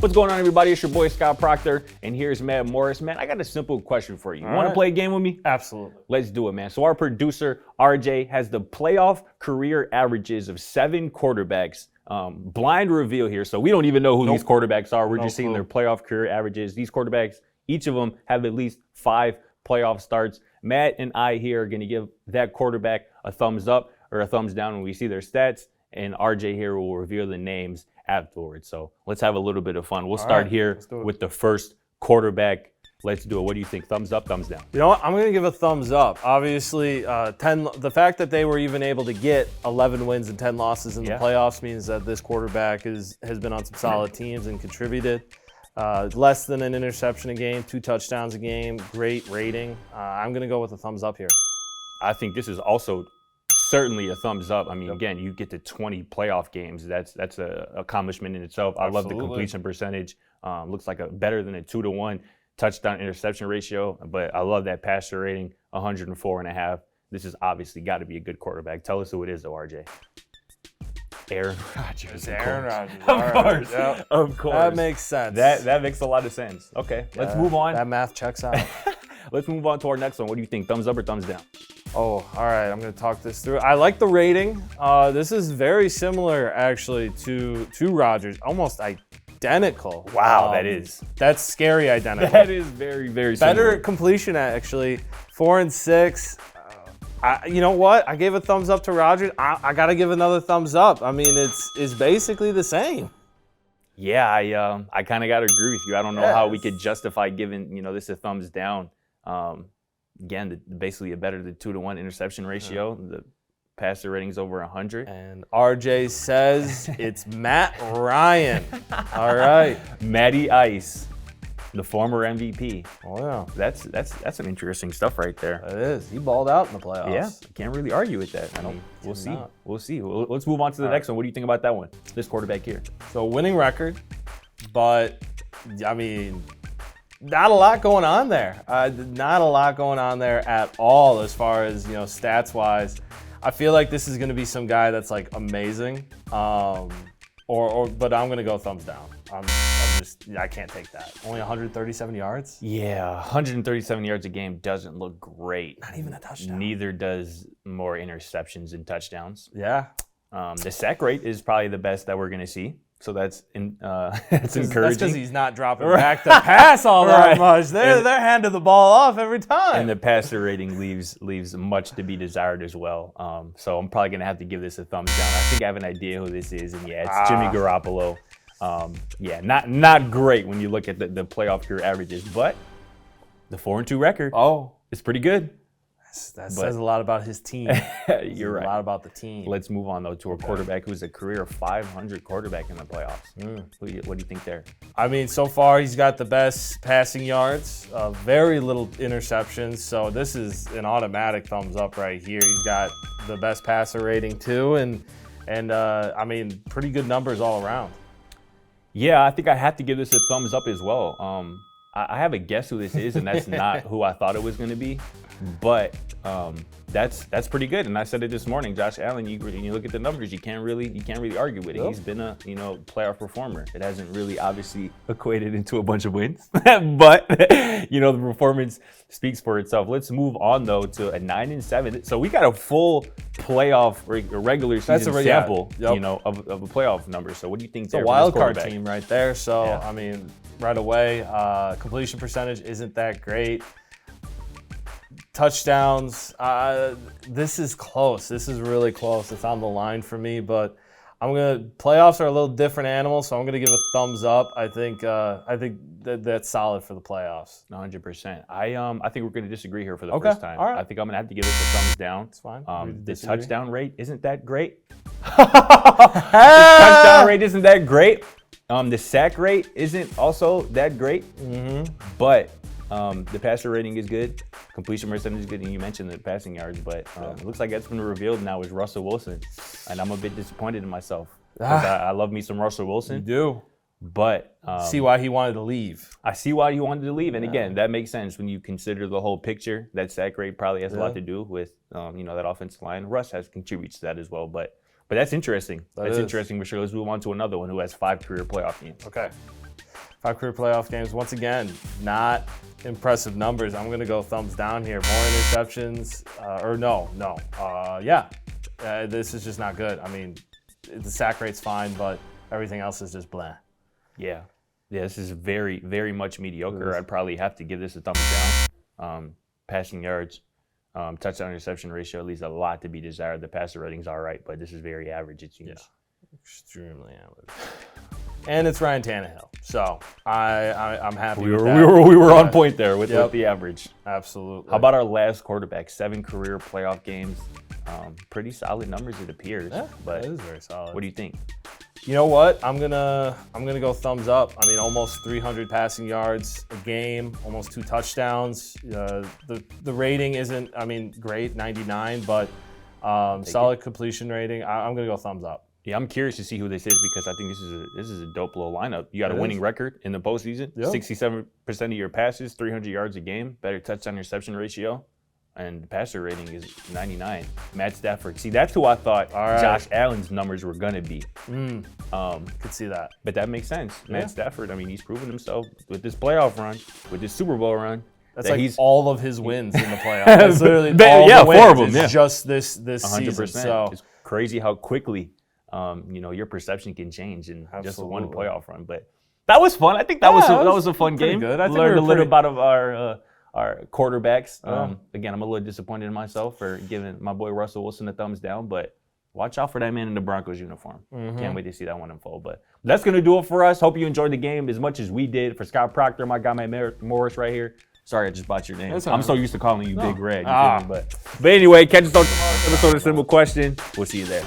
What's going on, everybody? It's your boy Scott Procter, and here's Matt Morris. Man, I got a simple question for you. You want to play a game with me? Absolutely. Let's do it, man. So our producer, RJ, has the playoff career averages of 7 quarterbacks. Blind reveal here, so we don't even know who these quarterbacks are. We're just seeing their playoff career averages. These quarterbacks, each of them have at least 5 playoff starts. Matt and I here are going to give that quarterback a thumbs up or a thumbs down when we see their stats, and RJ here will reveal the names afterwards. So let's have a little bit of fun. We'll start here with the first quarterback. Let's do it. What do you think? Thumbs up, thumbs down? You know what? I'm going to give a thumbs up. Obviously, the fact that they were even able to get 11 wins and 10 losses in the playoffs means that this quarterback has been on some solid teams and contributed. Less than an interception a game, 2 touchdowns a game, great rating. I'm going to go with a thumbs up here. I think this is also certainly a thumbs up. I mean, again, you get to 20 playoff games. That's an accomplishment in itself. I love the completion percentage. Looks like better than a 2-to-1 touchdown interception ratio, but I love that passer rating, 104.5. This has obviously got to be a good quarterback. Tell us who it is, though, RJ. Aaron Rodgers. Aaron Rodgers. Of course. Yep. Of course. That makes sense. That makes a lot of sense. Okay, let's move on. That math checks out. Let's move on to our next one. What do you think? Thumbs up or thumbs down? Oh, all right. I'm going to talk this through. I like the rating. This is very similar, actually, to Rodgers. Almost identical. Wow, That's scary identical. That is very, very similar. Better completion, actually. 4 and 6. You know what? I gave a thumbs up to Rodgers. I got to give another thumbs up. I mean, it's basically the same. Yeah, I kind of got to agree with you. I don't know how we could justify giving this a thumbs down. Again, basically a better than 2-to-1 interception ratio. The passer rating's over 100. And RJ says it's Matt Ryan. All right. Matty Ice, the former MVP. Oh, yeah. That's some interesting stuff right there. It is. He balled out in the playoffs. Yeah, can't really argue with that. I mean, we'll see. We'll see. Let's move on to the next one. What do you think about that one? This quarterback here. So winning record, but, I mean, not a lot going on there. Not a lot going on there at all as far as, stats-wise. I feel like this is going to be some guy that's, like, amazing. But I'm going to go thumbs down. I can't take that. Only 137 yards? Yeah, 137 yards a game doesn't look great. Not even a touchdown. Neither does more interceptions and touchdowns. Yeah. The sack rate is probably the best that we're going to see. So that's encouraging. That's because he's not dropping back to pass all that much. They're handing the ball off every time. And the passer rating leaves much to be desired as well. So I'm probably going to have to give this a thumbs down. I think I have an idea who this is, and it's Jimmy Garoppolo. Not great when you look at the playoff career averages, but the 4-2 record is pretty good. That says a lot about his team. You're right. A lot about the team. Let's move on, though, to a quarterback who's a career 500 quarterback in the playoffs. What do you think there? I mean, so far he's got the best passing yards, very little interceptions. So this is an automatic thumbs up right here. He's got the best passer rating too, and I mean, pretty good numbers all around. Yeah, I think I have to give this a thumbs up as well. I have a guess who this is, and that's not who I thought it was going to be. But that's pretty good. And I said it this morning, Josh Allen. You look at the numbers, you can't really argue with it. He's been a playoff performer. It hasn't really obviously equated into a bunch of wins, but the performance speaks for itself. Let's move on though to a 9-7. So we got a full playoff regular season sample, of a playoff number. So what do you think? It's a wild card team right there. So I mean, right away, completion percentage isn't that great. Touchdowns, this is close. This is really close. It's on the line for me, but playoffs are a little different animal, so I'm gonna give a thumbs up. I think that's solid for the playoffs. 100%. I think we're gonna disagree here for the first time. All right. I think I'm gonna have to give it a thumbs down. It's fine. The touchdown rate isn't that great. The touchdown rate isn't that great. The sack rate isn't also that great. But the passer rating is good. Completion percentage is good. And you mentioned the passing yards, but it looks like that's been revealed now as Russell Wilson. And I'm a bit disappointed in myself. Because I love me some Russell Wilson. You do. But see why he wanted to leave. I see why he wanted to leave. And again, that makes sense when you consider the whole picture. That sack rate probably has a lot to do with that offensive line. Russ contributes to that as well. But that's interesting. That's interesting for sure. Let's move on to another one who has 5 career playoff games. Okay. 5 career playoff games. Once again, not impressive numbers. I'm going to go thumbs down here. More interceptions, this is just not good. I mean, the sack rate's fine, but everything else is just blah. Yeah, this is very, very much mediocre. I'd probably have to give this a thumbs down. Passing yards, touchdown interception ratio leaves a lot to be desired. The passer rating's all right, but this is very average, it seems. Yeah, extremely average. And it's Ryan Tannehill, so I'm happy. We with were that. on point there with the average. Absolutely. How about our last quarterback? 7 career playoff games. Pretty solid numbers, it appears. Yeah, but it is very solid. What do you think? You know what? I'm gonna go thumbs up. I mean, almost 300 passing yards a game, almost 2 touchdowns. The rating isn't, great, 99, but solid completion rating. I'm gonna go thumbs up. Yeah, I'm curious to see who this is because I think this is a dope little lineup. You got a winning record in the postseason, 67% of your passes, 300 yards a game, better touchdown interception ratio, and the passer rating is 99. Matt Stafford. See, that's who I thought Josh Allen's numbers were gonna be. Could see that. But that makes sense. Matt Stafford, he's proven himself with this playoff run, with this Super Bowl run. That's like all of his wins in the playoffs. That's literally all the wins. 4 of them. It's just this 100%. season. So it's crazy how quickly your perception can change in just one playoff run. But that was fun. I think that was a fun game. Good. I think learned a little bit of our quarterbacks. Again, I'm a little disappointed in myself for giving my boy Russell Wilson a thumbs down, but watch out for that man in the Broncos uniform. Can't wait to see that one unfold. But that's going to do it for us. Hope you enjoyed the game as much as we did. For Scott Proctor, my guy, Matt Morris right here. Sorry, I just bought your name. I'm so used to calling you Big Red. You feel me? But anyway, catch us on tomorrow's episode of Simple Question. We'll see you there.